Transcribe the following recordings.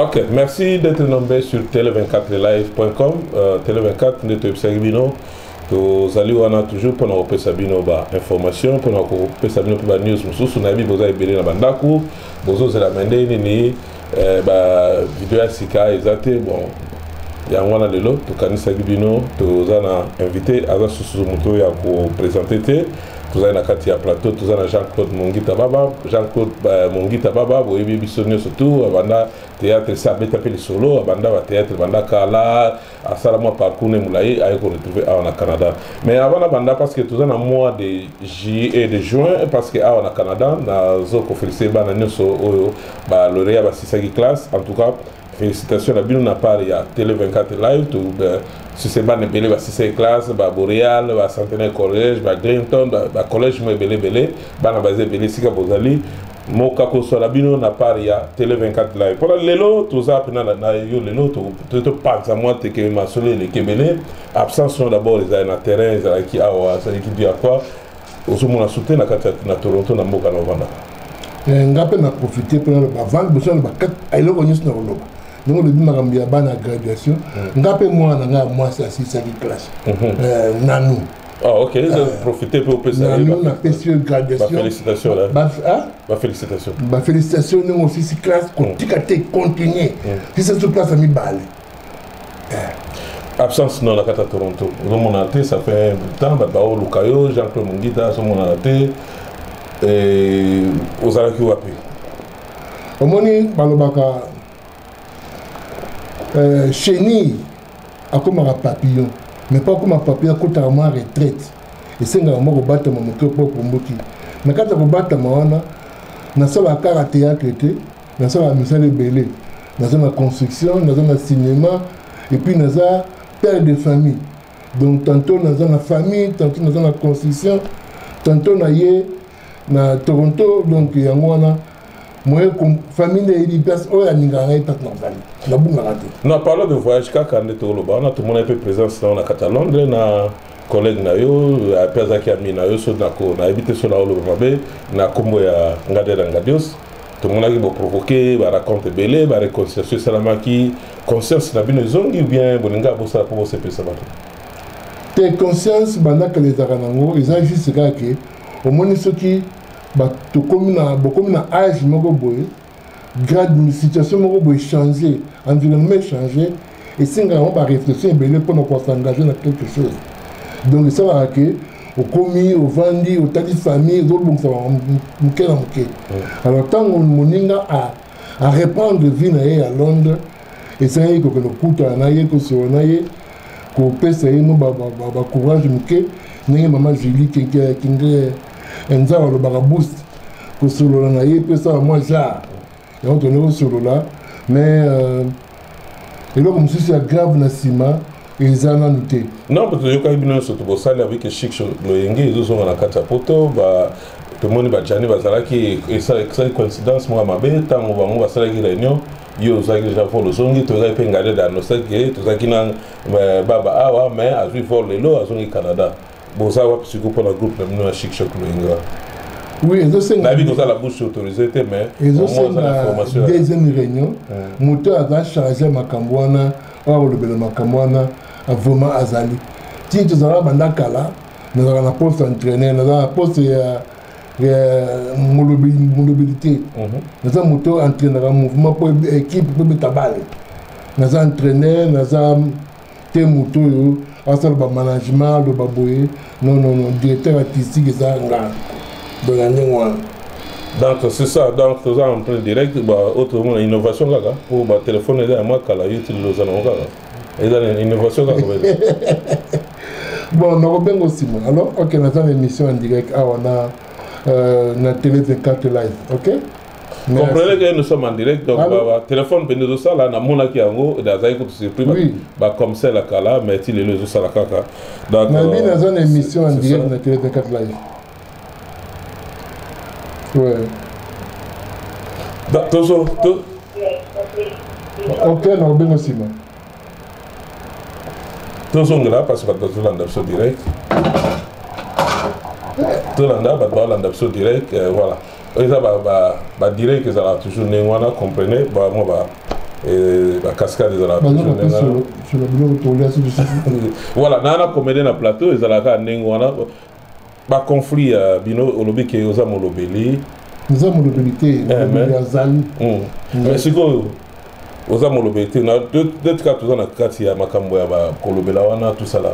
Ok, merci d'être nommé sur tele24live.com. Tele24, nous sommes to zali wana toujours pour nous repérer bino ba information pour nous repérer bino ba news mususu na bi boza ebele na bandaku bozo zela mende ni ba vidéo sika ezate bon ya ngwana lelo to kanisa bino to zana invité aza susu muto ya ko présenter te to zana kati ya plateau to zana Jean-Claude Mongita Baba Jean-Claude Mongita Baba bo ebi bisonyo surtout abanda théâtre ça beta pe solo abanda ba théâtre banda kala asala moi parcours ne mulai ay ko retrouver au Canada mais avant banda parce que tout ça na mois de juillet et de juin parce que au Canada na zo ko féliciter bana nyoso oyo ba lauréat ba sisaki classe en tout cas félicitations à Bino Napari, il y a Tele24 Live, si c'est ban belé, si c'est classe, Boréal, Centenaire Collège, Glinton, Collège Belé, Bana Bazé Belé, Sika Bozali, Mokako Solabino Napari, il y a Tele24 Live. Pour l'élo, tout ça, puis l'élo, tout pas à moi, t'es que ma solé, les Kébélé, absence d'abord, ils ont un terrain, ils ont qui a, qui dit à quoi, au moment où on a soutenu na Toronto, na Moka Novanda. Ngape na profiter pour la vente, besoin de quatre, aïlo bonus na rolo. Donc le bima kambia bana graduation ngape moi na moi c'est assis ça qui classe nanou ah ok ils ont profité pour passer nanou na PCE graduation félicitations là félicitations félicitations nous aussi classe continuer continuer si c'est sur place à mi balle absence non la carte à Toronto mon ate ça fait un temps ba o Lukayo Jean-Claude Mongita so mon ate et aux alaki wapi au moni balobaka chenille a comme un papillon, mais pas comme un papillon quand tu as ma retraite. Et c'est un moment où tu as mon cœur pour Moki. Mais quand tu as battu ma na la carte théâtre, na la mission de belé, na la construction, na le cinéma, et puis na la père de famille. Donc tantôt na la famille, tantôt na la construction, tantôt na Toronto, donc il y a moi comme famille de place où il y a pas non parlons de voyage quand on est au Loba on a tout le monde est présent dans la Catalogne na collègue na yo pesa qui a mis na yo so na habité sur la Loba na kombo ya ngadela ngadios tout le monde qui va provoquer va raconter belé va réconciliation salamaki conscience na bino zongi ou bien boninga bosa pour se pesa bato tes conscience banda que les aranango ils ont juste que au moins ceux qui tu comme na âge moko boy grade de situation moko boy changer environnement changer et c'est on va réfléchir belé pour nous s'engager dans quelque chose donc ça va que au commis au vendi au tadi famille au bon ça va alors tant on moninga à reprendre vie na à Londres et c'est que le coup na yé que sur na yé ko pesa yé no ba courage muke ninga maman Julie qui nza le baraboost que sur le naïe peut ça moi ça et on tourne sur le là mais et là comme si c'est grave na sima ils en ont noté non parce que yo ka bino so to sala avec chic le yenge ils sont na kata poto ba tout le monde ba jani ba sala qui et ça coïncidence moi ma be tant on va sala qui réunion yo ça que j'avais le songi to za pengade da no ça que to ça qui na baba awa mais a vu for le lo a songi Canada bon ça va psycho pour le groupe même nous chic choc le yenge oui ils ont la vie comme ça la bouche autorisée mais ils ont la deuxième réunion moteur a chargé makambwana ou le bel makambwana a vraiment azali ti tu zara banda kala nous avons la poste entraîner nous avons la poste mobilité nous avons moteur entraîner un mouvement pour équipe pour tabale nous avons entraîner nous avons te moto yo asal ba management do baboye non directeur artistique ça nga do la ngwa donc c'est ça donc nous en train direct ba autrement innovation gaga pour ba téléphone là moi kala youtube los ana gaga et dans innovation gaga bon on a bien aussi alors OK nous avons émission en direct on a na Tele24 live OK. Comprenez que nous sommes en direct, donc le téléphone peut nous ça là, na mona qui ango, d'ailleurs que tu sais bah comme c'est la cala, mais il est le ça la caca. Donc on a une émission en direct na Tele24 live. Ouais. Donc toujours tout. OK, on a bien aussi moi. Toujours là parce que tout l'anda sur direct. Tout l'anda sur direct, voilà. Et ça va dire que ça a toujours né, comprenez, moi la cascade de la voilà, dans la comédie na plateau, ils allaient à Nengwana, ba conflit bino olobi ke oza molobeli. Nous avons l'obélité, mais c'est quoi oza molobeli na deux cas tous na kati ya makambo ya ba kolobela wana tout ça là.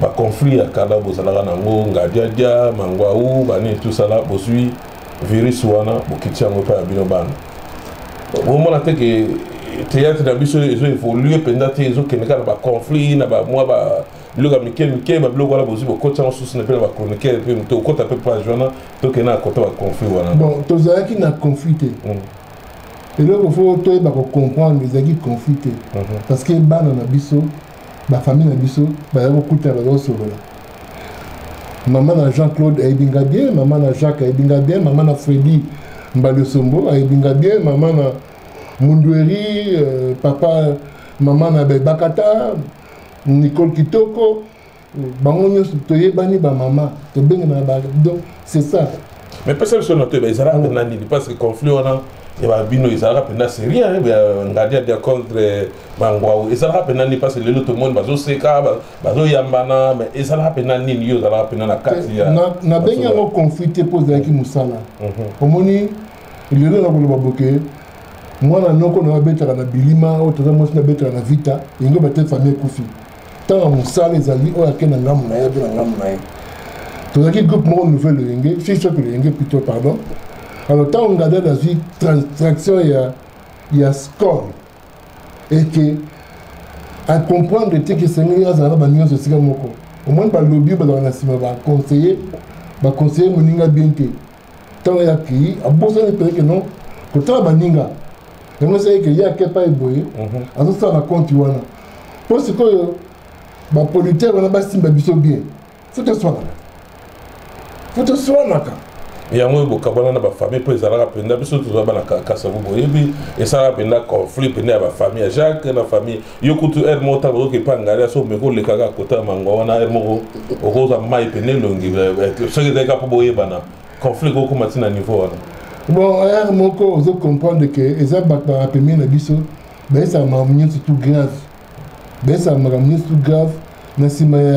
Ba conflit ya kala bozalaka nango ngadiadia mangwaou bani tout ça là bosui virus wana bokiti yango pa ya bino bana. Omona te ke théâtre na biso ezo évoluer pendant te ezo keneka na ba conflit na ba moi ba biloko mike ba biloko wana bozwi bokoti yango susu na mpe na ba chroniqueur mpe to okota mpe page wana tokende na kota ba conflit wana. Bon tozalaki na conflit te eloko fo toyeba kocomprendre ezalaki conflit te parce que bana na biso bafamille na biso bazali kokutana bazosolola mama na Jean-Claude ayebinga bien, mama na Jacques ayebinga bien, mama na Freddy Mbalosombo ayebinga bien, mama na Mundweri, papa mama na Bakata, Nicole Kitoko, bango nyonso toyebani ba mama, tobenga na ba donc c'est ça. Mais personne ne note ba ezala nani parce que conflit wana et ba bino ezala pena c'est rien ngadia dia contre bangwa ezala pena ni parce que le tout le monde bazo seka bazo yambana mais ezala pena ni yo ezala pena na kati ya na benga ngo conflit pose avec musala omoni lelo na bolo baboke mwana noko na betaka na bilima o toza mosi na betaka na vita ingo bate famille kufi tanga musala ezali o akena ngamu na ye na ngamu na ye tozaki groupe moko nouvelle lenge si choc lenge plutôt pardon. Alors, tant on regarde la vie, transaction, il y a score. Et que, à comprendre que c'est un peu de ce au moins, le lobby, va conseiller Moninga bien que. Tant il y a qui, à besoin de que non, que tant Baninga, et moi, c'est qu'il y a quelqu'un qui est boyé, à tout ça, on a compte. Parce que, la politique, on a bâti bien. Faut te soigner. Faut te soigner. Il y a un peu de famille pour les Arabes, il y a un peu de Kassabou, il y a un peu de conflit pour la famille. Jacques, la famille, il y a un peu de qui pas engagé sur le les cagas côté Mangoana, il y a un peu de longue. Ce qui est capable de conflit comme à niveau. Bon, il y a un peu de comprendre que les Arabes ont appelé la biso, mais ça m'a amené surtout grave. Mais ça m'a amené surtout grave. Merci, mais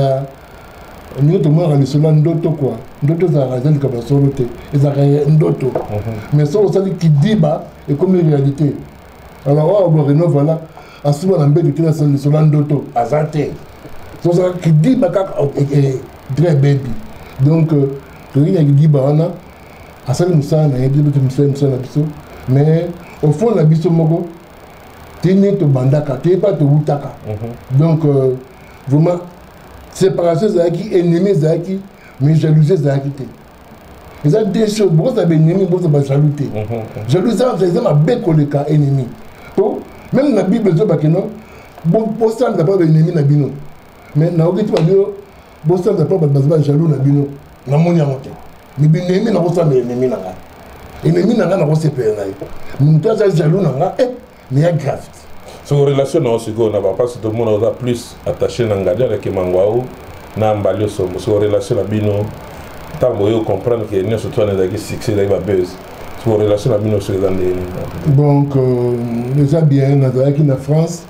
nous sommes allés sur l'andoto quoi. Ndoto za razel ka basolote. Ezaka ndoto. Mais ça aussi qui dit bas et comme une réalité. Alors on rénove voilà. Asuma na mbé de sur l'andoto azate. So ça qui dit bas très baby. Donc rien qui dit bas on a asali musa na yebi de musa na biso. Mais au fond la biso moko tini to bandaka, te pas to utaka. Donc vraiment séparation zaki ennemi zaki mais jalousie zaki te. Ils ont des choses beaucoup ça ennemi beaucoup ça jalousie. Jalousie c'est ma beko le cas ennemi. To même na Bible zo bakeno bon postant d'abord ennemi na bino. Mais na okiti ba bino postant d'abord ba jaloux na bino na moni amote. Mi ennemi na postant ennemi na nga. Ennemi na nga na ko sepela na yo. Muta za jaloux na nga mais ya grave. Sur relation na aussi go na ba parce que tout le monde a plus attaché na ngadia avec mangwao na mbalio somo sur relation na bino tambo yo comprendre que nous surtout na daki succès da ba buzz sur relation na bino sur les années. Donc déjà bien na daki na France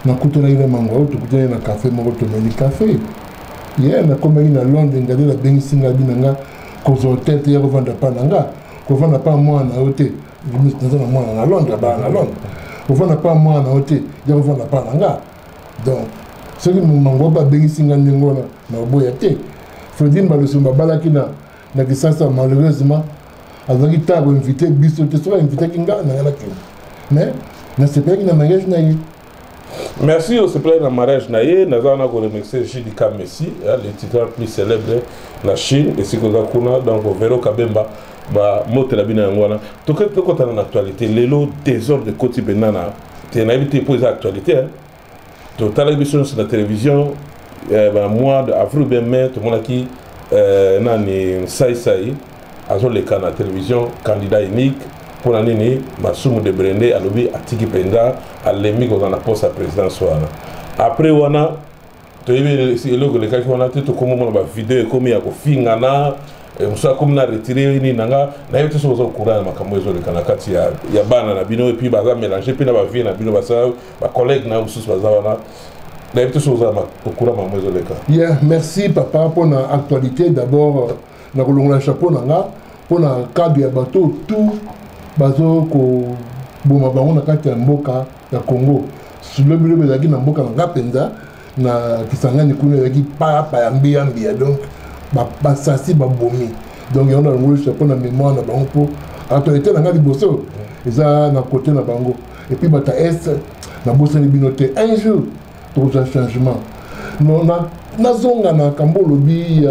na kutona ina mangwao to kutona na café moko to meli café hier na comme ina Londres ngadia la bengi singa binanga ko hôtel ya ko vendre pas nanga ko vendre pas moi na hôtel je me suis dans moi na Londres ba na Londres. On n'a pas moi à côté, on n'a pas là. Donc, ce qui nous manque pas de singa n'engona na boyate. Freddy Mbalosombo balaki na kisasa malheureusement avec ta invité biso te soit invité kinga na la kin. Mais na c'est pas qui na mariage na yi. Merci au plaît na mariage na yi, na zana ko remercier Jidika Messi, le titre plus célèbre la Chine et Sikoza Kuna donc Vero Kabemba. Ba moto la bina ngwana to ko tana na actualité lelo désordre de côté benana te na éviter pour les actualités to tala biso sur la télévision ba mois de avril ben mai to mona ki nani sai azo le kana télévision candidat unique pour la nini Masumu de Brende alobi atiki penda alemi ko na poste à présidence wana après wana to yebe le logo le kaki wana to komo mona ba vidéo komi ya ko fingana musa comme na retiré ni nanga na yote so zo courant makambo ezo le kana kati ya bana na bino et puis baza mélanger puis na ba vie na bino basa ba collègue na usus baza wana na yote so za ma courant makambo ezo le ka. Yeah, merci papa pour la actualité d'abord na kolongola chapeau nanga pour na cadre ya bateau tout bazo ko boma bango na kati ya mboka ya Congo sulo bilo bezaki na mboka nga penza na Kisangani kuna yaki pa ya mbia donc basasi babomi donc on a ngolo chapeau na mémoire na bango pour actualité na nga liboso eza na côté na bango et puis bata est na bosa ni binote un jour pour un changement non na zonga na kambo lobi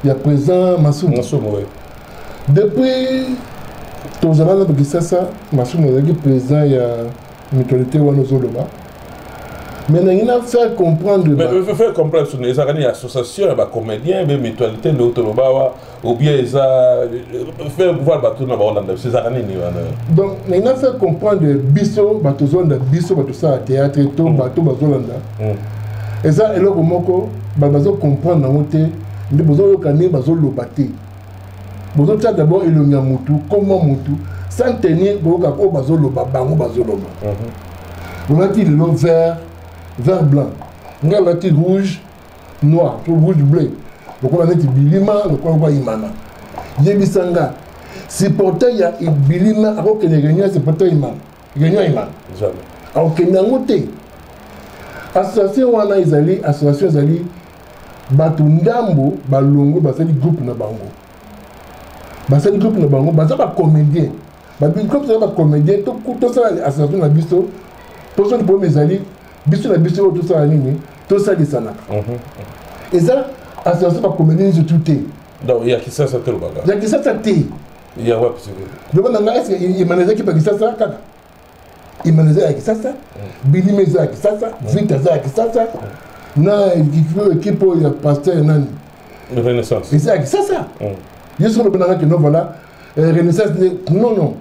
ya présent Masumu ouais. Depuis tous les ans de Kisasa Masumu est présent il y a mutualité Wanozoloba. Maintenant, il a fait comprendre. Mais il faut faire comprendre sur les associations, les comédiens, les mutualités, les autorobawa, ou bien ils ont fait pouvoir battre dans la ces années. Donc, il a fait comprendre biso, bateau zone biso, bateau ça théâtre, tout bateau bazolanda. Et ça, et là, comment bazo comprendre dans monté, les besoins de canet bazolobate. Besoin ça d'abord il y a mutu, comment mutu, sans tenir boka ko bazoloba, bango bazoloba. On a dit le vert blanc, on a dit rouge noir, rouge bleu. Donc on a dit bilima, donc on voit imana. Yebisanga, c'est porté il y a bilima, alors que les gagnants c'est porté imana. Gagnant imana. Jamais. Alors que n'angote. Association wana izali, association izali, batu ndambo, balongo, basali groupe na bango. Basali groupe na bango, basali ba comédien. Babi groupe ça ba comédien, tout ça association na biso. Tout ça pour mes amis, biso na biso tout ça nini, tout ça des sana. Et ça association ba comédien je tout est. Donc il y a qui ça te le bagarre. Il y a qui ça té. Il y a ouais c'est. Donc on a est-ce il manage qui pas qui ça kaka. Il manage avec ça Billy Meza avec ça Vita avec ça na équipe ya pasteur nani. Renaissance. Et c'est avec ça. Je suis le banana que non voilà Renaissance non.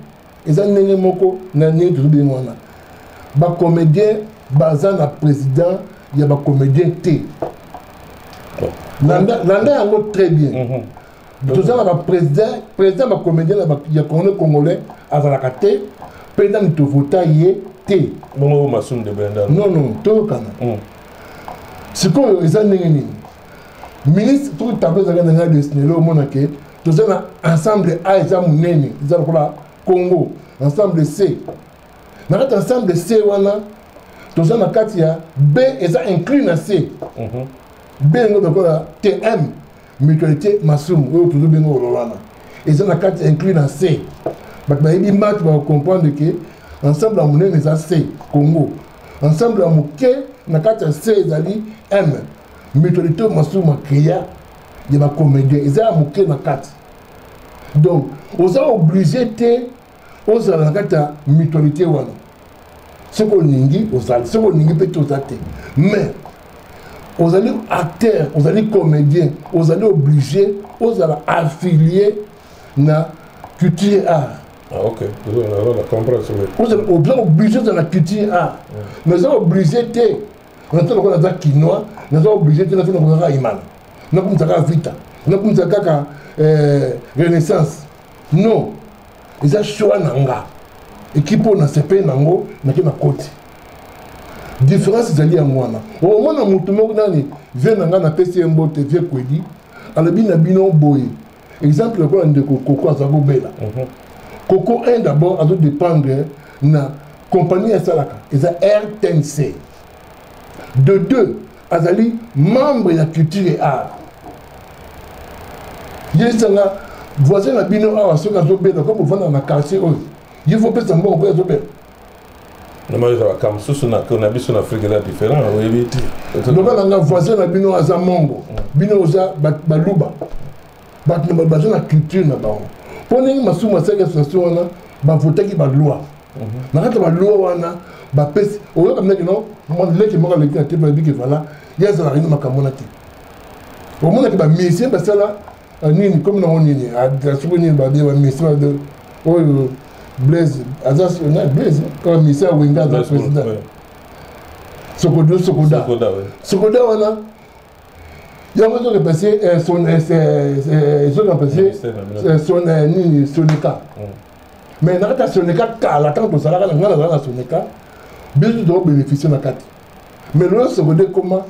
Ils ont né moko na né tout bien wana. Ba comédien baza na président ya ba comédien T. Landa yango très bien. Tout ça ba président ba comédien ya congolais azalaka T, président to vota yé T. Bongo Masumu de Brenda. Non, to kana. C'est quoi ils ont né ministre tout tableau za ngana destiné lo monake tout ça ensemble A eza munene eza la Congo ensemble C. Dans ensemble C wana tout ça na katia B eza inclus na C. B ngo dokola TM mutualité Masumu ou tout bien ngo wana. Eza na katia inclus na C. But ba ibi mat ba comprendre que ensemble à munene eza C Congo. Ensemble à muke na katia C ezali M. Mutualité Masumu créa de ma comédien eza muke na katia. Donc, on est obligé de aux la mutualité wana. Ce qu'on ningi, ce qu'on ningi peut tout atte. Mais, on allez acteurs, on allez comédiens, on allez obligé, on allez affilier na culture art. Ah ok, on a compris. On est obligé de la culture art. Nous sommes obligés de, on est dans la quinoa, nous sommes obligés de faire une imam. Nous sommes dans la vita, nous sommes dans la Renaissance. Non. Ils ont choisi nanga. Équipe na CP nango na kina côté. Différence zali ya mwana. Au moins na mutu moko nani vient nanga na PCMBO TV kwedi. Alabi na bino boye. Exemple ko ndeko Koko azako bela. Koko un d'abord a dû dépendre na compagnie ya salaka. Ils ont RTNC. De deux, azali membre de la culture et art. Yesanga voisin na bino awa soka zobela comme vendre na quartier oyo. Il faut pas s'en bon zobela. Normalement ça va comme sous na qu'on a vu sur Afrique là différent oui. Donc na voisin na bino aza mongo. Bino oza baluba. Bat na baza na culture na bango. Poni Masumu asaka association wana ba votaki ba loi. Na kata ba loi wana ba pesi oyo comme non moi leki moko leki na tebe biki voilà yaza na rini makamona ti. Au moins que ba mission ba sala nini comme na nini a souvenir ba bien mission de oyo Blaise Azas na Blaise comme mission Wenga da président. Sokoda wana Il y a un passé son Sonica. Mais dans la Sonica, la temps de salaire, la Sonica, bien sûr, bénéficier de la carte. Mais le secondaire, comment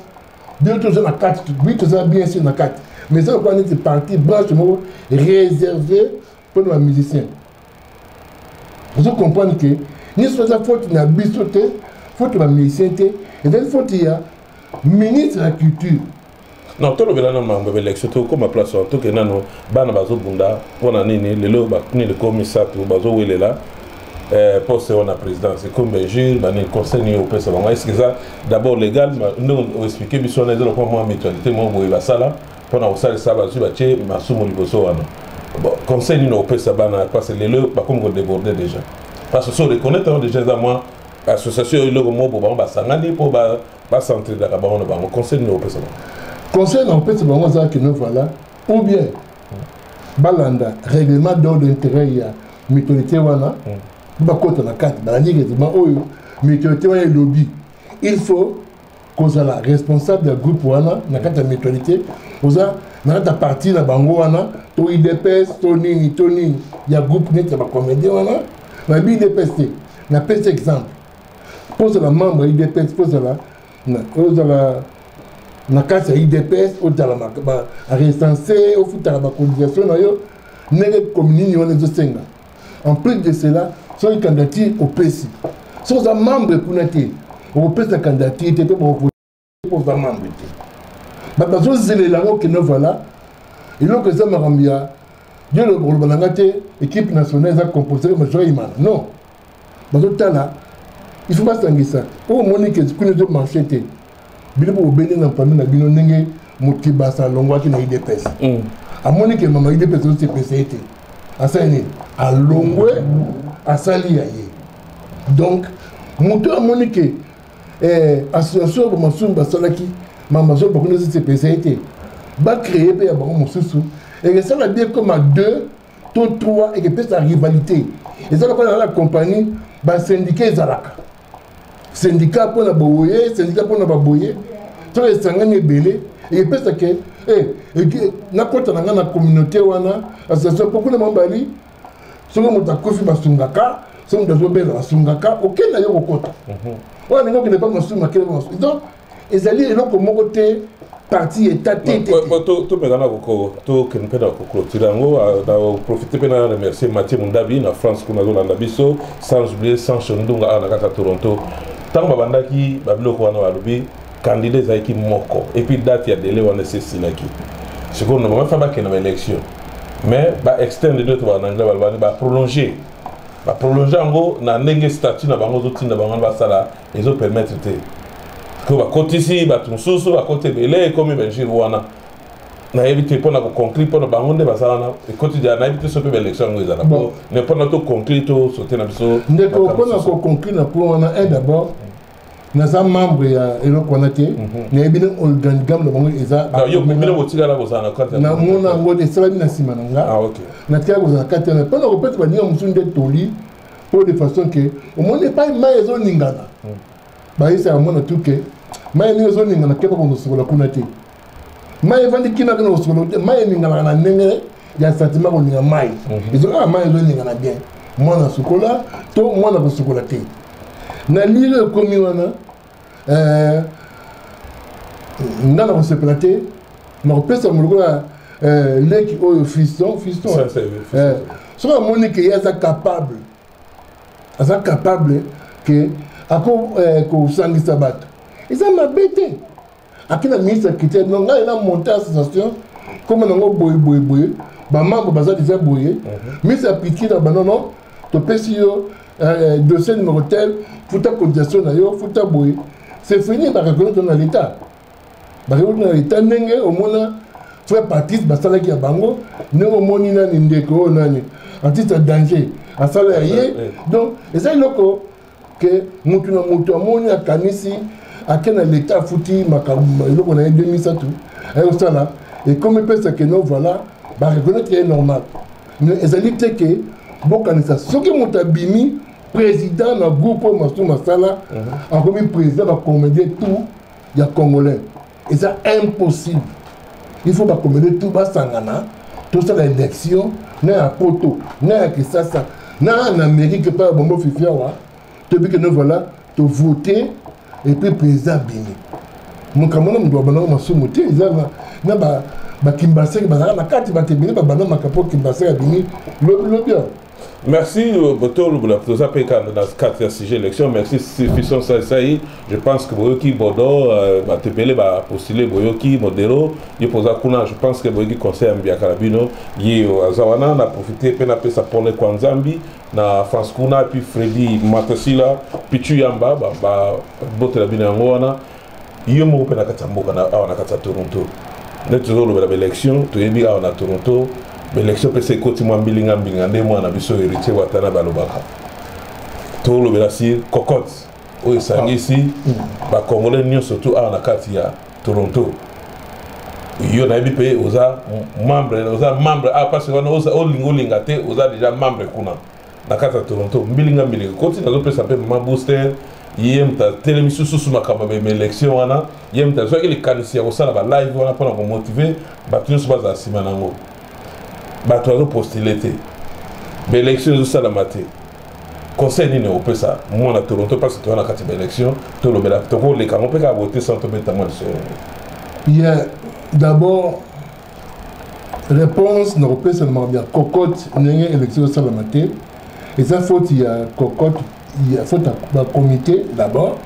bien sûr, la carte, oui, tout ça bien sûr la carte. Mais ça, on est parti, branchement réservé pour les musiciens. Vous comprenez que, ni soit la faute de la bisoté, faute de la musicien, et donc, faute il y a ministre de la culture. Non, tout le monde a l'élection, comme à place, tout que nous, bana bazo bunda, on a ni le ni le commissaire, bazo où il est là, pour ce on a présidence, c'est comme Benjir, bani conseil au président. Est-ce que ça, d'abord légal, nous expliquer, mais si on est dans le point mutualité, moi, vous avez ça là, pendant que ça, bazo baché, ma soumo liboso wana. Bon, conseil au président, parce que les lots, comme vous débordez déjà. Parce que si on reconnaît déjà dans moi, association, il y a le mot pour basangani, pour centrer dans la barre, on conseil au président. Conseil en fait, c'est bon, ça que nous voilà. Ou bien, Balanda, règlement d'ordre d'intérêt, il y a mutualité, wana, bakota la carte, balandi, mutualité, wana, lobby. Il faut qu'on soit là, responsable du groupe, wana, na carte de mutualité, on a, na carte partie, la bango, wana, to IDPS, to nini, il y a groupe net, il y a comédien, wana, na IDPS, na pèse exemple. Pose la membre IDPS, pose la, na carte IDPS au talama a recensé au foot à la cotisation na yo nele commune on les senga en plus de cela sont les candidatures au PSI sont un membre pour naté au PSI candidature pour voter pour un membre ba bazo zele la que nous voilà et donc ça m'a rambia Dieu le balangate équipe nationale a composé majoritairement non bazo tala il faut pas s'engager ça au monique que nous marché bino pour bénir dans famille na bino ndenge motiba sa longwa ki na IDPS amoni ke mama IDPS o CPC asani a longwe asali ya ye donc moto amoni ke association comme Masumba salaki mama zo bakuna CPC ba créer pe ya ba mosusu et ça va bien comme à 2 to 3 et que peut sa rivalité et ça va la compagnie ba syndicat ezalaka syndicat pour la boyer, syndicat pour la baboyer, tous les sangani belé, et parce que, na kota na na communauté wana, association pour les membres, ceux qui ont kofi basungaka, ceux qui ont bela basungaka, aucun n'a eu au kota. On n'a pas pas masungaka, donc ils allaient là comme côté parti état tété. Tout me gana koko, tout que nous perdons koko. Tirango a profité pour remercier Mathieu Mundabi na France qu'on a dans la biso, sans oublier sans Chandunga à Nakata Toronto. Tant babanda qui babilo ko wana walubi candidat zaiki moko et puis date ya délai wana c'est silaki ce qu'on ne va pas faire que l'élection mais ba extendre de to en anglais ba prolonger en gros na ndenge statut na bango zoti na bango ba sala ils ont permettre te que ba côté ici ba tunsusu ba côté belé comme Benjir wana na éviter pour na conclure pour bango nde ba sala na et quotidien na éviter ce peu élection ngeza na pour ne pas na to conclure to sauter na biso ndeko pour na conclure na pour on a d'abord na sa membre ya eloko na te na ebina organigramme na bango eza yo mbina botika la bozana kata na mona ngo de sala na sima nga OK na tia bozana kata na pendant que peut-être ba ninga musunde toli pour de façon que au monde pas mai ezo ningana ba isa mona tuke mai ni ezo ningana kepa ko sokola kuna te mai vandi kina kana sokola mai ningana na nenge ya sentiment ko ninga mai ezo mai ezo ningana bien mona sokola to mona ko sokola te na lire komi wana ngana ko se platé na ko pesa muloko leki oyo fiston so la monique ya za capable que ako ko sangisa bato isa mabete akina ministre kité non ngana monter association comme nango boy ba mambo baza déjà boye ministre appliquer na banono to pesi yo dossier numéro tel futa cotisation na yo futa boye c'est fini ba reconnaître dans l'état ndenge au mona frère Patrice basalaki ya bango ndenge moni nani ndeko nani artiste danger asala ye donc eza loko que mutu na mutu amoni akanisi akena l'état futi makambo loko na 2007 ayo sala et comme pesa que non voilà ba reconnaître est normal mais ezali te que bokanisa soki mutu abimi président na groupe Masala en premier président va commander tout il y a congolais et c'est impossible il faut pas commettre tout bas sangana tout ça l'élection na poto na kisasa na en Amérique pas bombo fifia wa to bi que nous voilà to voter et puis président bini mon kamona mdo bana masumu te izana na ba kimbaseke ba na kati ba te bini ba bana makapo kimbaseke bini lo bien. Merci, Boto, pour ça, dans ce cadre de sujet élection. Merci, Fisson Saï. Je pense que Boyoki Bodo, Tepele, va postuler Boyoki, Modero. Je pense que Boyoki conseil Mbia Karabino, Zawana, on a profité, Penape Sapone Kwanzambi, na France Kuna, puis Freddy Matasila, Pichu Yamba, Bote la Binangwana, Yomo Penakatamboka, na Kata Toronto. Nous avons eu l'élection, tu es bien à Toronto. L'élection peut se continuer bilinga bingande moi na biso héritier watana balobaka to lo belasi cocotte o esangisi ba congolais nyo surtout à na kati ya Toronto yo na bipe oza membre parce que oza olinga te oza déjà membre kuna na kati ya Toronto bilinga continue na pesa pe ma booster yem ta télémission sous makamba be élection wana yem ta so ile kanisi ya osala ba live wana pour motiver ba tous baza simanango bato azo postuler te l'élection de salamate conseil ni ne peut ça moi na Toronto parce que tu as la carte d'élection tout le bela to les camons peut voter sans tomber tellement il y a d'abord réponse ne peut seulement bien cocotte n'engé élection de salamate et ça faut il y a cocotte il y a faut un comité d'abord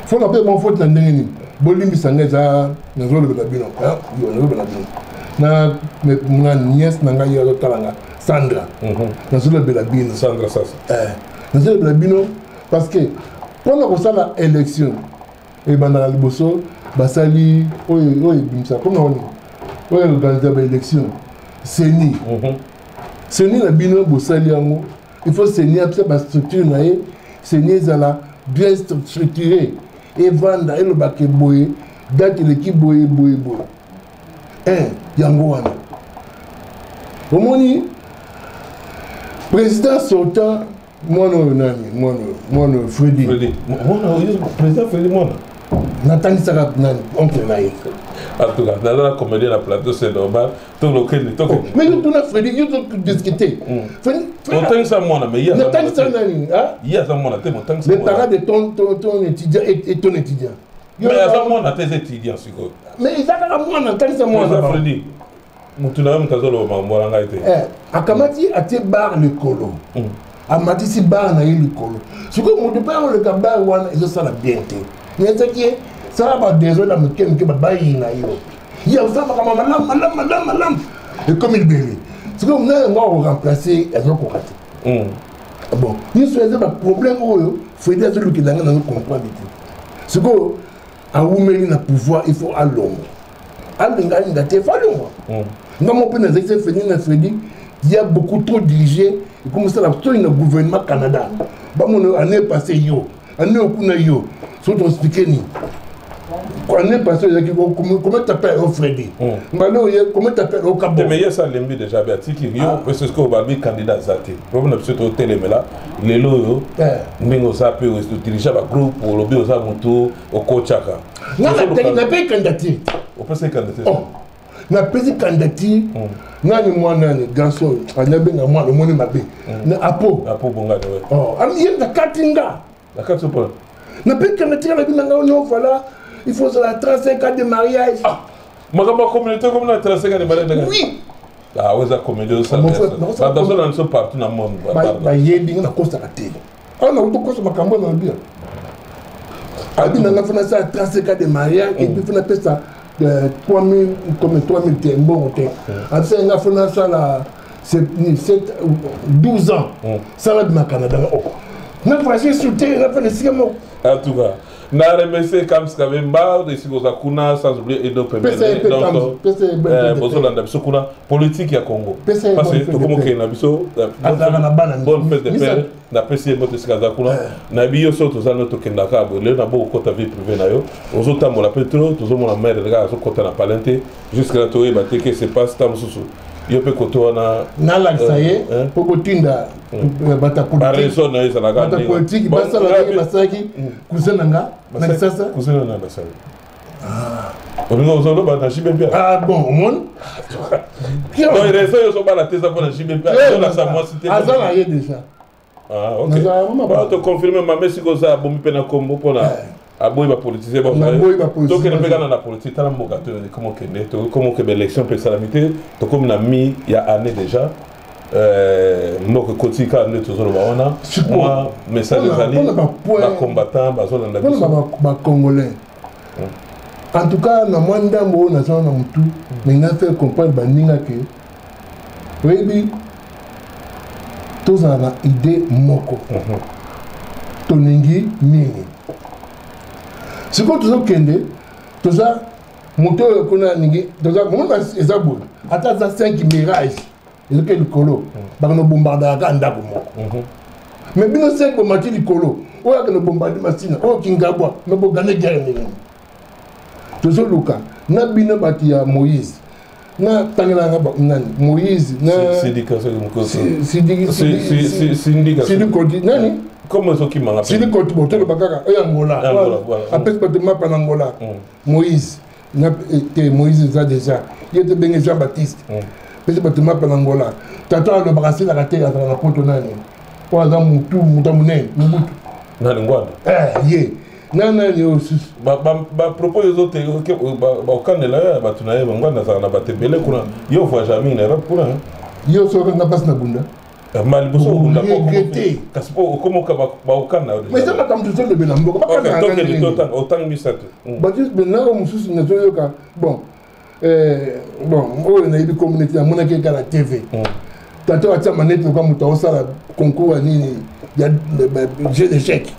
faut la paix bon faut na n'engé bolimbi sangeza na zolo de babino hein yo na babino na nièce nanga yo talanga Sandra na zolo de babino Sandra ça na zolo de babino parce que pendant que ça la élection et bandala liboso basali oy bimsa comment on organiser l'élection seni seni na bino bosali yango il faut seni après ba structure na ye seni zala bien structuré et vendre et le baké boye date l'équipe boye yango wana omoni président sortant mono Freddy président Freddy mono Nathalie Sarah oncle naïf en tout cas dans la comédie la plateau c'est normal tout le monde mais tout na Freddy you to discuter Freddy ça mono mais il y a Nathalie Sarah il y a ça mono te montant les parents de ton étudiant et ton étudiant mais ça mono tes étudiants siko mais ils a moi Nathalie ça mono Freddy mutuna mtazolo mambo nga ite akamati ate bar le colo amati si bar na le colo siko mutu pa le bar wana ezo sala bien te n'ezaki ça va désolé me que bayi na yo ya ça va comme madame et comme il belé siko on a remplacer ezo ko kati bon ni so ezo ba problème oyo faut dire celui qui danga na comprendre te siko a oumeli na pouvoir il faut alongo alinga inga te falongo non mon père n'a Freddy il y a beaucoup trop dirigé et comme ça le gouvernement Canada bah mon année passée yo année au kuna yo surtout expliquer ni année passée comment t'appelles au Freddy comment t'appelles au Cabo mais il y a ça l'embi déjà béatique yo parce que au babi candidat zaté problème c'est au télé mais là les loyo ningo ça peut diriger ba groupe pour lobby au ça moto au coachaka non n'a pas candidature au passé candidature na pesi candidature nani mwana ni garçon anabe na mwana moni mabe na apo bonga ouais ami yenda katinga la carte pour na pesi candidature la binanga on voilà il faut la 35 ans de mariage magamba communauté comme la 35 ans de mariage oui ouais ça communauté ça dans un ensemble partout dans le monde ba yebi na kosa la télé na auto kosa makambo na bien abi na fana ça 35 ans de mariage et puis fana pesa 3000 comme 3000 bon après on a fait ça là c'est 12 ans ça va de Canada on a passé sur terre on a fait le cinéma en tout cas na remercier comme ça même ba de Sigoza Kuna sans oublier Edo Pembe donc bozolanda biso kuna politique ya Congo parce que to comme que na biso bonne fête de père na pesi moto Sigoza Kuna na biyo so to zano to kenda ka bo le na bo ko ta vie privée na yo ozotambola petro to zo mona mère de ga zo kota na palente jusqu'à la toé baté que c'est pas tam susu yo pe koto na la saye pour botinda bata politique basa la basaki kusenanga na sasa kusenanga basaki On a JBP. Ah bon, au monde. Non, il reste la thèse pour la JBP. Azan a déjà. Ah, ok. On te confirme, ma mère, si vous avez un bon peu de combo pour la. Aboy va politiser bon donc il ne peut pas dans la politique tant comment que l'élection peut s'alamiter to comme na mi il y a année déjà moko kotika ne toujours baona moi message des alliés ba combattant ba zone ba congolais en tout cas na mwanda mo na zone na mutu mais na faire comprendre baninga que oui tous ont une idée moko toningi mingi. Si vous avez tout ça, moto kuna ningi, tout ça, comment ça boule? Attends, ça 5 mirages, ils ont quel colo, bah nous bombardons à Ganda pour mais bien 5 bombardés du colo, ou à nous bombarder machine, ou Kingabwa, mais pour gagner guerre ni. Tout ça Luka, na bino batia Moïse, na tangela na Moïse, na syndicat nani? Comment est-ce qu'il m'a rappelé? C'est le côté de Bakaka, Angola. Après, c'est pas de map en Angola. Moïse, Moïse, ça déjà. Il était bien Jean-Baptiste. C'est pas de map en Angola. T'attends le brasser la raté à la côte nani. Pour avoir mon tout, mon tamouné, mon bout. Naningwad. Eh, non, aussi. Propos des autres, au Canada, tu n'as pas de belle courant. Il ne faut jamais une erreur pour un. Il y a aussi un passe na bunda. Malbuso regretter parce que comment baokana mais ça comme tout ça le benambo pas quand autant misat Baptiste benanga mususu na zoyoka bon on a eu communauté à mon à la TV tato atia manette comme muta osala concours nini ya jeu d'échecs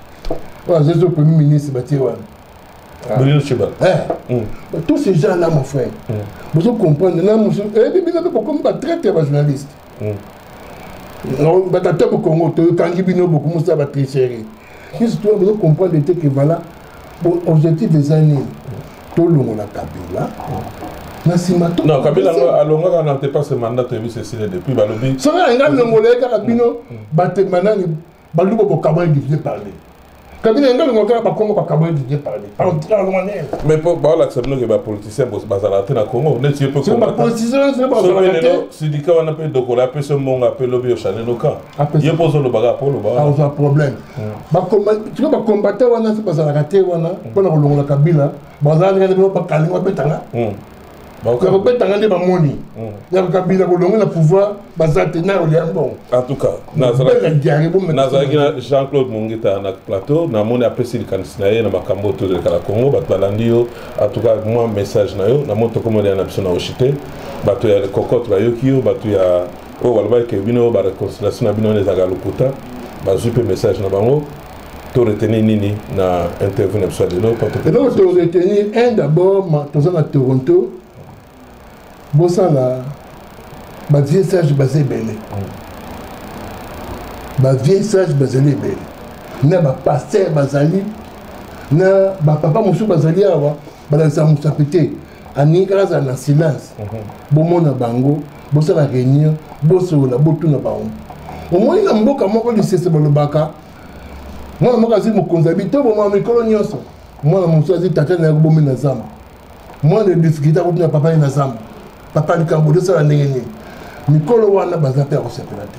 voilà c'est le premier ministre batiwa Bruno Chiba tous ces gens là mon frère vous comprenez là mususu et puis bien comme très très journaliste non, mais tu as au Congo, tu as beaucoup de tricherie. Si tu veux comprendre que voilà, l'objectif des années, tout le monde a Kabila. Non, Kabila, alors on n'a pas ce mandat, tu as vu ceci depuis Balobi. Ça va, il y a un Congolais qui a dit que parler. Kabila ngal ngokala ba Congo ba Kabila di parler. Mais pour la sabno que ba politicien boss bazalate na Congo, ne tu peux pas politicien c'est pas bazalate. Sidika wana pe dokola pe ce monga pe lobby au chalet local. Il pose le baga pour le baga. Pas un problème. Ba tu vas combattre wana c'est bazalate wana pour la longola Kabila, bazalate ne pas kalinga betanga. En tout cas, Jean-Claude Mungita na plateau, na moni apprécie le candidat na makambo to de la Congo, bat balandio, en tout cas moi message na yo, na moto comme on a option na ochité, bato ya cocotte ba yokio, bato ya o walba ke bino ba réconciliation na bino les agalokuta, ba zupe message na bango. Tu retenir nini na interview na soit de l'eau, et donc tu retenir un d'abord à Toronto. Bossa la vieille sage basé belé. La vieille sage basé belé. Na ba pasteur bazali, na ba papa monsieur bazali awa, ba ça moussa pété. Ani grâce à la silence. Bon mona bango, bossa la réunion, bossa la botu na bango. Au moins il a mboka moko lycée se balobaka. Moi moi kasi mo konzabité bon ma mikolo nyonso. Moi mon choisi tata na bomi na zamba. Moi le difficulté ko na papa na zamba. Papa du Cambodge, ça n'a rien. Mikolo wana bazate a resepelate.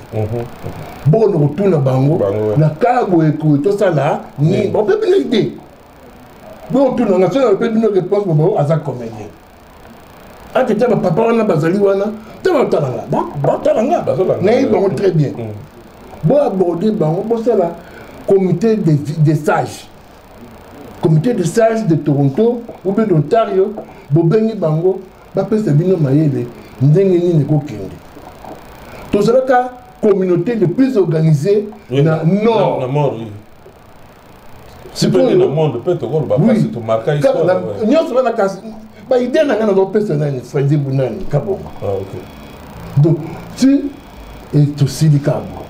Bon, on retourne à Bango. Na Cabo et tout ça là, ni on peut bien l'idée. Bon, on tourne en nation, on peut bien une réponse pour à ça comédien. Ah, tu sais, papa wana bazali wana, tu vas talanga. Bon, talanga. Mais bon, très bien. Bon, aborder Bango, bon, ça là, comité des sages. Comité des sages de Toronto, ou bien d'Ontario, Bobeni Bango. Bape Sabino Mayele, Ndengeni Nekokende. Tout ça, la communauté le plus organisée dans le Nord. C'est pas le monde, peut-être, c'est tout marqué. Nous sommes la casse. Il y a un personnage, Freddy Bounani, Kabon. Donc, tu es aussi du Cabo.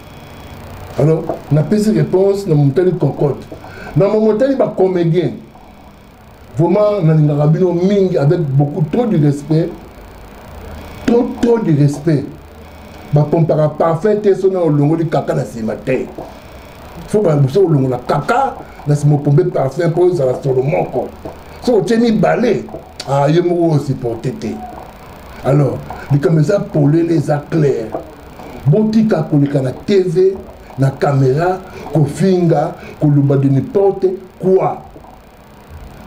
Alors, on a fait ces réponses dans mon tel concorde. Dans mon tel, il y a un comédien. Vraiment, Ming avec beaucoup trop de respect, trop de respect. Bah, compara parfait, c'est son longo de caca dans ses matins. Faut pas bouger au longo la caca, dans ce mot parfait pour ça sur le manque. so otie mibale ye moko osupporte te. Alors likambo eza polele eza clair, botika koleka na TV na caméra kofinga koloba de n'importe quoi.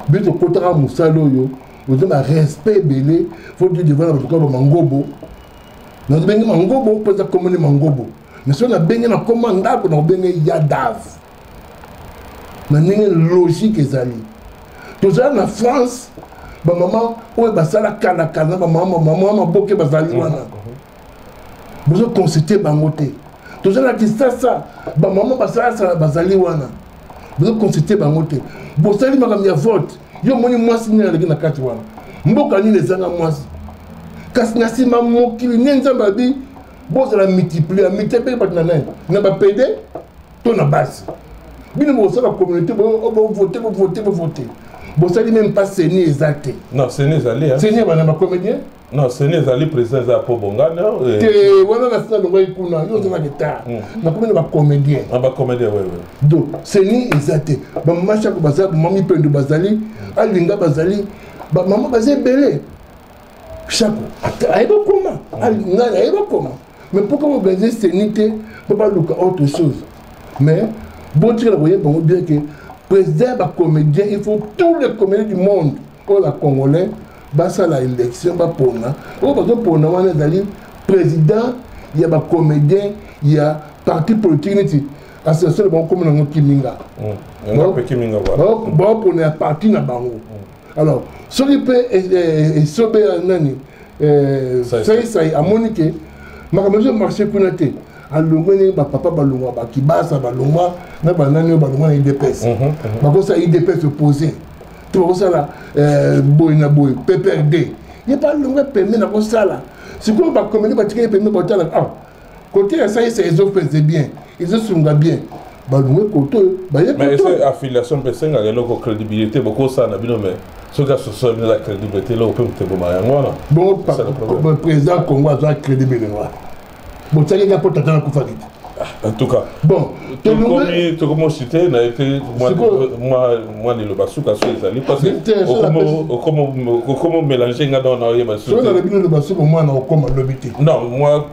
Bito kotaka musala oyo ozo ba respect belé, faut dire devant la bato ba mangobo. Na bengi mangobo pesa komone mangobo. Mais si on a bengi na komanda ko na bengi yadav. Na ndenge logique ezali. Toza na France ba maman oyo basala kala kala ba maman boke bazali wana. Bozo consulter bango te. Toza na kisasa ba maman basala bazali wana. Bozo consulter bango te. Bosali makambo ya vote. Yo moni mwasi ni aleki na kati wana. Mboka ni lezanga mwasi. Kasi na sima mokili ni nzamba bi bozala multiplier bat na nani. Na ba PD to na base. Bino bosala communauté bo voter. Bosali même pas Seni exact. Non, Seni ezali. Seni bana ba comédien? Non, Seni ezali président za po bongana. Te wana na sala ngoi kuna yo zala guitar. Na comédien ba comédien. Ah ba comédien oui. Donc Seni exact. Ba macha ko bazali mami pendo bazali, alinga bazali, ba maman bazali belé. Chaque aïba comment? Aïba comment? Mais pourquoi vous organisez Seni te pour pas look autre chose? Mais bon tu voyez bien que président ba comédien, il faut tous les comédiens du monde pour la Congolais. Basa la élection ba pona o bazo pona wana dali président il y a ba comédien il y a parti politique niti association bon comme na Kiminga on Kiminga bon pour na parti na bango. Alors ce qui peut sobe nani ça a monique makamzo marché kunate alongoni ba papa balongwa ba kibasa balongwa na banani balongwa na IDPS ba ko ça IDPS opposé. Ça là, boy na boy, PPRD. Il n'y a pas le permis na ça là. C'est quoi va communiquer parce qu'il permis pour là. Ah, côté ça ils offrent bien, ils se sont bien. Bah nous côté, bah il y a mais cette affiliation personne a une crédibilité beaucoup ça na bino mais ce gars se sont la crédibilité là au peut te bomber ngwana. Bon président Congo a crédibilité là. Bon ça il y a pas tant qu'on fait. En tout cas, bon, tu comment citer n'a été moi ni le basuka sur les alliés parce que comment mélanger dans les basuka. Sur le basuka moi na comme l'obité. Non, moi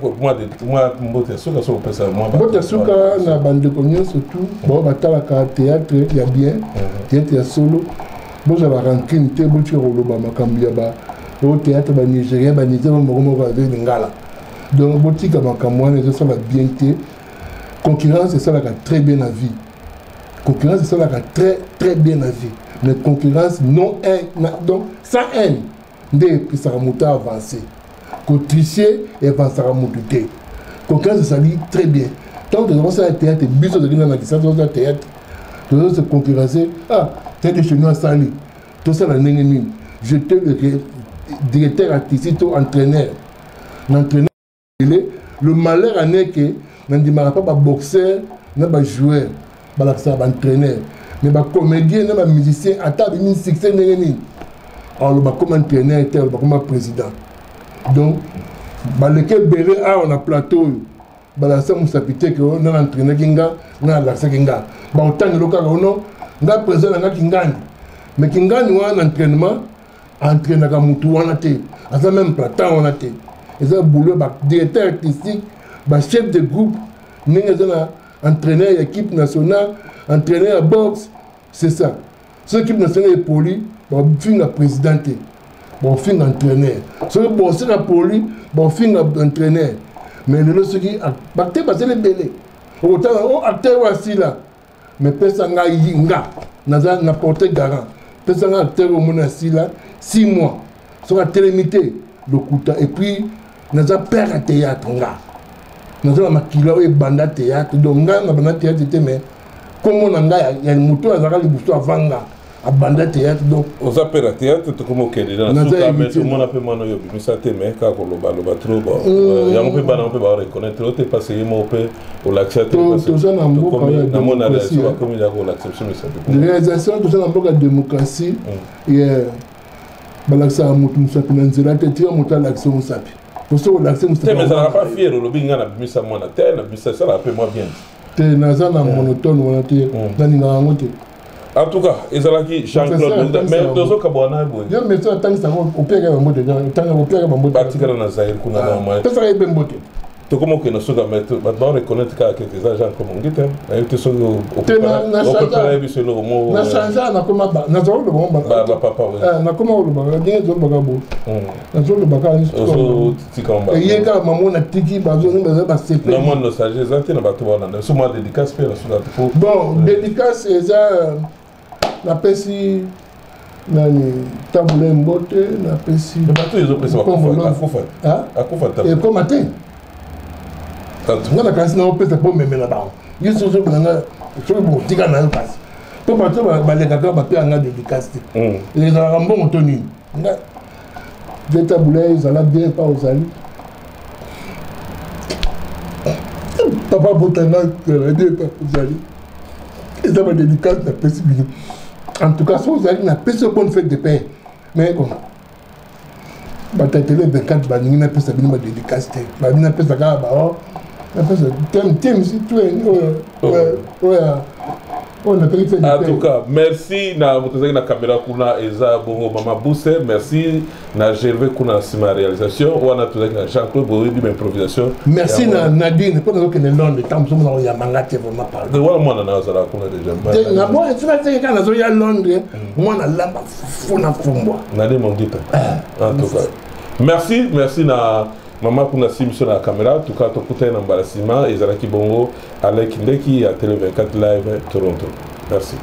mbote suka sur pesa moi. Mbote suka na bande connu surtout bon batala ka théâtre il y a bien théâtre ya solo. Bon ça va rentrer une table sur le ba makambia ba au théâtre ba Nigeria ba Nigeria mo va avec ngala. Donc botika makamwana ça va bien té. Concurrence, c'est ça qui a très bien la vie. Concurrence, c'est ça qui a très bien la vie. Mais concurrence, non haine, donc sans haine, dès que ça remonte à avancer. Quand tricher, et va ça remonter. Concurrence, ça dit très bien. Tant que vous avez un théâtre, bis de la distance, vous avez un théâtre, vous avez se concurrencer. Ah, théâtre chez nous à Sali. Tout ça, la nénémine. J'étais le directeur artistique, entraîneur. L'entraîneur, le malheur en est que je ne dis pas boxeur, je ne joueur, je entraîneur. Mais je comédien, je musicien, à table, je suis succès. Alors, comme entraîneur, comme président. Donc, lequel béré on a plateau, balasa musapité que on a entraîné kinga, on a la kinga. Ba autant local on a président na kingani. Mais kingani on a entraînement, entraîner ka mutu wana te. Asa même plateau on a te. Et ça boulot ba directeur artistique. Chef de groupe, entraîneur à l'équipe nationale, entraîneur à boxe, c'est ça. Si l'équipe nationale est polie, on finit la présidente, on finit l'entraîneur. Si l'équipe est polie, on finit l'entraîneur. Mais le ce qui a battu, c'est le belé. Autant, acteur aussi là. Mais personne n'a yinga, n'a porté garant. Personne n'a acteur au monde assis là, 6 mois. Sur la télémité, le couteau. Et puis, n'a pas peur à théâtre. Nous avons un banda théâtre, donc banda théâtre, mais comme on a un moto à la vanga à banda théâtre. Donc, on s'appelle à théâtre, comme on est dans le cas, mais tout le monde a pu m'en mais ça t'aime, car on va trop. Il y a un peu de on peut reconnaître, l'autre est passé, on peut l'accepter. Tout ça, on a réalisation, tout ça, on a démocratie. Et ça a monté l'action, on s'appuie. Mais ça n'a pas fier, le binga n'a mis ça ça l'a fait moins bien. T'es monotone, on a été dans En tout cas, ezalaki Jean-Claude mais dozo kabwana boy. Yo mais ça tant ça au pire ba mbote tant au pire ba mbote. Batikala na Zaire kuna na moi. Ça serait ben mbote. To comment que nous sommes mettre maintenant reconnaître quelques agents comme on dit hein. Et tu sont au préparer sur le mot. Na changea na koma ba na zo le bon ba. Ba papa oui. Na koma le ba ni zo ba bo. Na zo le ba ka ni so tikamba. Et yeka maman na tiki ba zo ni ba c'est. Non moi nostalgie ça na ba to na so moi dédicace pe na so bon dédicace ça na pesi nani tabule mbote na pesi bato ils ont pris ça akufa et comme matin ngana kasi na opesa po memela ba yesu zo bana so bo tika na kasi to bato ba le kaka ba pe anga dédicace et na rambo motoni nga de tabule zala bien pas aux amis papa botana la bien pas aux amis et ça va dédicace na pesi bino. En tout cas, si vous avez une bonne fête de paix, mais bon, télé 24, bah, nous n'avons pas ça, nous dédicace, bah, nous n'avons pas ça, bah, en tout cas, merci na mutazaki na caméra kuna eza bongo Mama Buse, merci na Gervais kuna sima réalisation, wana tuzaki na Jean-Claude Boyebi improvisation. Merci na Nadine, pour nous que les Londres, tant que nous ya mangate vraiment parler. Voilà moi na zala kuna déjà. Na moi, tu vas dire quand na zo ya Londres, moi na lamba fona fumbwa. Nadine mongita. En tout cas. Merci na Mama kuna simso na caméra, en tout cas tokuta na mbarasima ezalaki bongo Alec Ndeki à Télé 24 Live Toronto. Merci.